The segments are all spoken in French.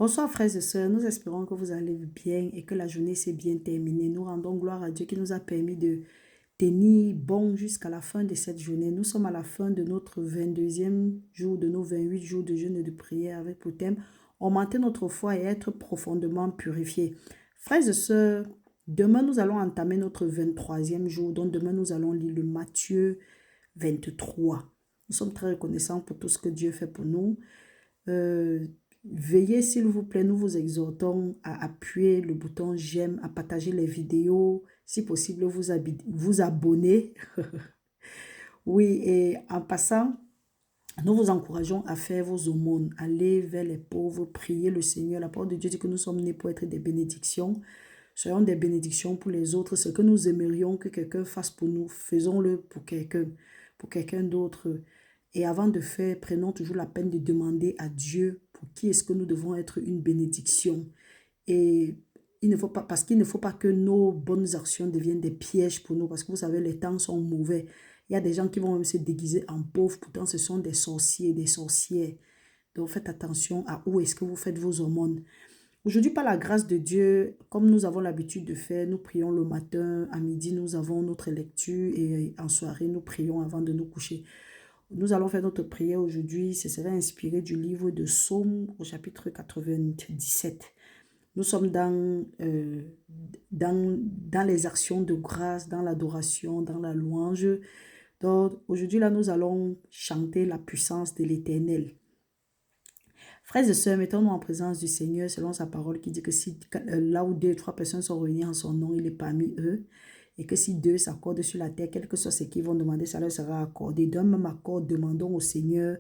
Bonsoir frères et sœurs, nous espérons que vous allez bien et que la journée s'est bien terminée. Nous rendons gloire à Dieu qui nous a permis de tenir bon jusqu'à la fin de cette journée. Nous sommes à la fin de notre 22e jour, de nos 28 jours de jeûne et de prière avec pour thème augmenter notre foi et être profondément purifiés. Frères et sœurs, demain nous allons entamer notre 23e jour, donc demain nous allons lire le Matthieu 23. Nous sommes très reconnaissants pour tout ce que Dieu fait pour nous. Veuillez, s'il vous plaît, nous vous exhortons à appuyer le bouton j'aime, à partager les vidéos, si possible, vous abonner. Oui, et en passant, nous vous encourageons à faire vos aumônes, aller vers les pauvres, prier le Seigneur. La parole de Dieu dit que nous sommes nés pour être des bénédictions. Soyons des bénédictions pour les autres. Ce que nous aimerions que quelqu'un fasse pour nous, faisons-le pour quelqu'un d'autre. Et avant de faire, prenons toujours la peine de demander à Dieu pour qui est-ce que nous devons être une bénédiction. Et il ne faut pas, parce qu'il ne faut pas que nos bonnes actions deviennent des pièges pour nous, parce que vous savez, les temps sont mauvais. Il y a des gens qui vont même se déguiser en pauvres, pourtant ce sont des sorciers, des sorcières. Donc faites attention à où est-ce que vous faites vos aumônes. Aujourd'hui, par la grâce de Dieu, comme nous avons l'habitude de faire, nous prions le matin, à midi, nous avons notre lecture et en soirée, nous prions avant de nous coucher. Nous allons faire notre prière aujourd'hui. Ce sera inspiré du livre de Psaume au chapitre 97. Nous sommes dans les actions de grâce, dans l'adoration, dans la louange. Donc aujourd'hui, là, nous allons chanter la puissance de l'Éternel. Frères et sœurs, mettons-nous en présence du Seigneur selon sa parole qui dit que si là où 2 ou 3 personnes sont réunies en son nom, il est parmi eux. Et que si 2 s'accordent sur la terre, quel que soit ce qu'ils vont demander, ça leur sera accordé. D'un même accord, demandons au Seigneur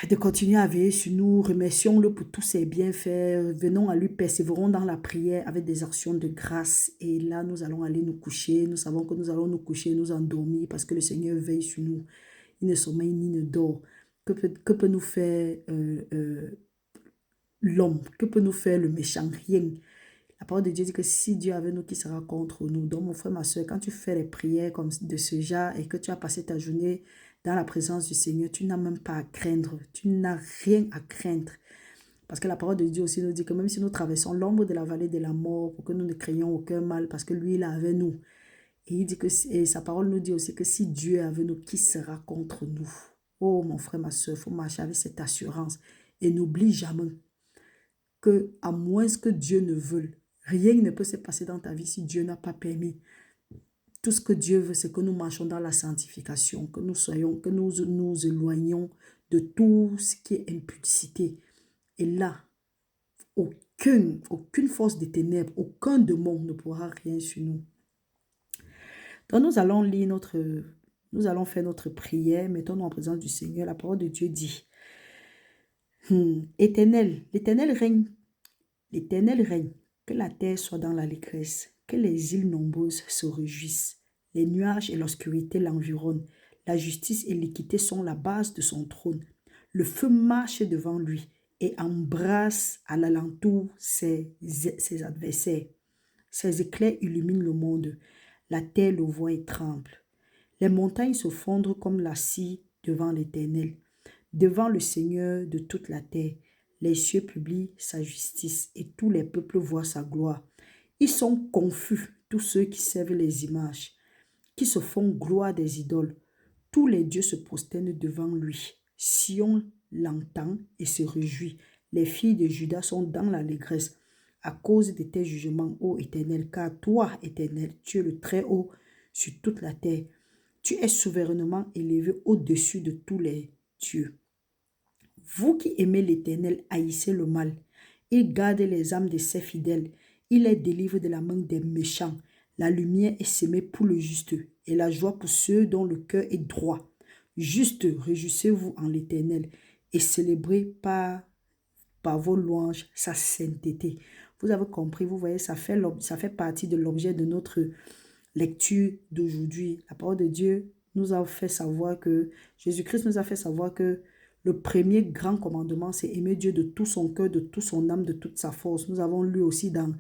de continuer à veiller sur nous. Remercions-le pour tous ses bienfaits. Venons à lui, persévérons dans la prière avec des actions de grâce. Et là, nous allons aller nous coucher. Nous savons que nous allons nous coucher, nous endormir parce que le Seigneur veille sur nous. Il ne sommeille ni ne dort. Que peut nous faire l'homme? Que peut nous faire le méchant? Rien. La parole de Dieu dit que si Dieu est avec nous, qui sera contre nous? Donc, mon frère, ma soeur, quand tu fais les prières comme de ce genre et que tu as passé ta journée dans la présence du Seigneur, tu n'as même pas à craindre. Tu n'as rien à craindre. Parce que la parole de Dieu aussi nous dit que même si nous traversons l'ombre de la vallée de la mort, pour que nous ne craignons aucun mal, parce que lui, il est avec nous. Et il dit que, et sa parole nous dit aussi que si Dieu est avec nous, qui sera contre nous? Oh, mon frère, ma soeur, il faut marcher avec cette assurance. Et n'oublie jamais que, à moins que Dieu ne veuille, rien ne peut se passer dans ta vie si Dieu n'a pas permis. Tout ce que Dieu veut, c'est que nous marchions dans la sanctification, que nous nous éloignions de tout ce qui est impulsité. Et là, aucune force des ténèbres, aucun démon ne pourra rien sur nous. Donc nous allons nous allons faire notre prière, mettons-nous en présence du Seigneur. La parole de Dieu dit, Éternel, l'Éternel règne, que la terre soit dans l'allégresse, que les îles nombreuses se réjouissent, les nuages et l'obscurité l'environnent, la justice et l'équité sont la base de son trône. Le feu marche devant lui et embrasse à l'alentour ses adversaires. Ses éclairs illuminent le monde. La terre le voit et tremble. Les montagnes se fondent comme la scie devant l'Éternel, devant le Seigneur de toute la terre. Les cieux publient sa justice et tous les peuples voient sa gloire. Ils sont confus, tous ceux qui servent les images, qui se font gloire des idoles. Tous les dieux se prosternent devant lui. Sion l'entend et se réjouit. Les filles de Juda sont dans l'allégresse à cause de tes jugements, ô Éternel, car toi, Éternel, tu es le Très-Haut sur toute la terre. Tu es souverainement élevé au-dessus de tous les dieux. Vous qui aimez l'Éternel, haïssez le mal. Il garde les âmes de ses fidèles. Il les délivre de la main des méchants. La lumière est semée pour le juste et la joie pour ceux dont le cœur est droit. Juste, réjouissez-vous en l'Éternel et célébrez par vos louanges sa sainteté. Vous avez compris, vous voyez, ça fait partie de l'objet de notre lecture d'aujourd'hui. La parole de Dieu nous a fait savoir que, Jésus-Christ nous a fait savoir que le premier grand commandement, c'est aimer Dieu de tout son cœur, de toute son âme, de toute sa force. Nous avons lu aussi dans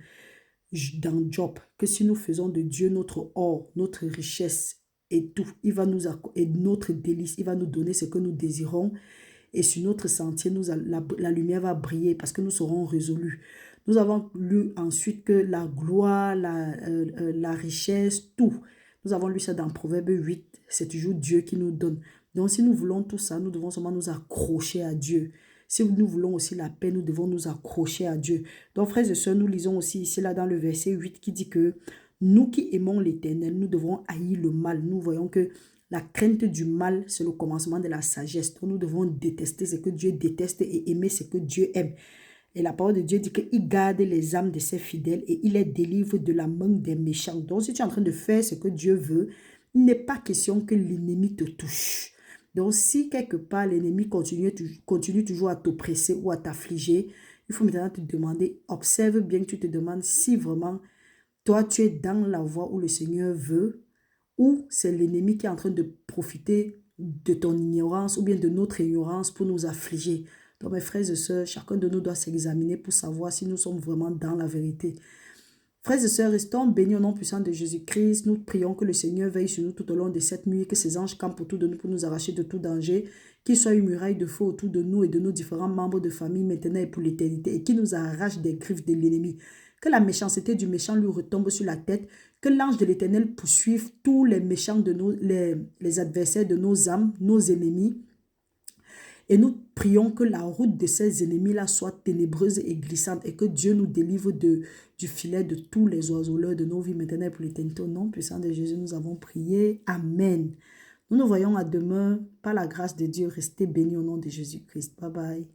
Job que si nous faisons de Dieu notre or, notre richesse et tout, il va nous et notre délice, il va nous donner ce que nous désirons. Et sur notre sentier, la lumière va briller parce que nous serons résolus. Nous avons lu ensuite que la gloire, la richesse, tout. Nous avons lu ça dans Proverbe 8. C'est toujours Dieu qui nous donne. Donc, si nous voulons tout ça, nous devons seulement nous accrocher à Dieu. Si nous voulons aussi la paix, nous devons nous accrocher à Dieu. Donc, frères et sœurs, nous lisons aussi ici, là, dans le verset 8, qui dit que nous qui aimons l'Éternel, nous devons haïr le mal. Nous voyons que la crainte du mal, c'est le commencement de la sagesse. Donc, nous devons détester ce que Dieu déteste et aimer ce que Dieu aime. Et la parole de Dieu dit qu'il garde les âmes de ses fidèles et il les délivre de la main des méchants. Donc, si tu es en train de faire ce que Dieu veut, il n'est pas question que l'ennemi te touche. Donc, si quelque part l'ennemi continue toujours à t'oppresser ou à t'affliger, il faut maintenant te demander, observe bien que tu te demandes si vraiment toi tu es dans la voie où le Seigneur veut ou c'est l'ennemi qui est en train de profiter de ton ignorance ou bien de notre ignorance pour nous affliger. Donc mes frères et sœurs, chacun de nous doit s'examiner pour savoir si nous sommes vraiment dans la vérité. Frères et sœurs, restons bénis au nom puissant de Jésus-Christ. Nous prions que le Seigneur veille sur nous tout au long de cette nuit, que ses anges campent autour de nous pour nous arracher de tout danger, qu'il soit une muraille de feu autour de nous et de nos différents membres de famille maintenant et pour l'éternité, et qu'il nous arrache des griffes de l'ennemi. Que la méchanceté du méchant lui retombe sur la tête, que l'ange de l'Éternel poursuive tous les méchants de les adversaires de nos âmes, nos ennemis. Et nous prions que la route de ces ennemis-là soit ténébreuse et glissante et que Dieu nous délivre du filet de tous les oiseleurs de nos vies maintenant et pour l'éternité. Au nom puissant de Jésus, nous avons prié. Amen. Nous nous voyons à demain. Par la grâce de Dieu, restez bénis au nom de Jésus-Christ. Bye bye.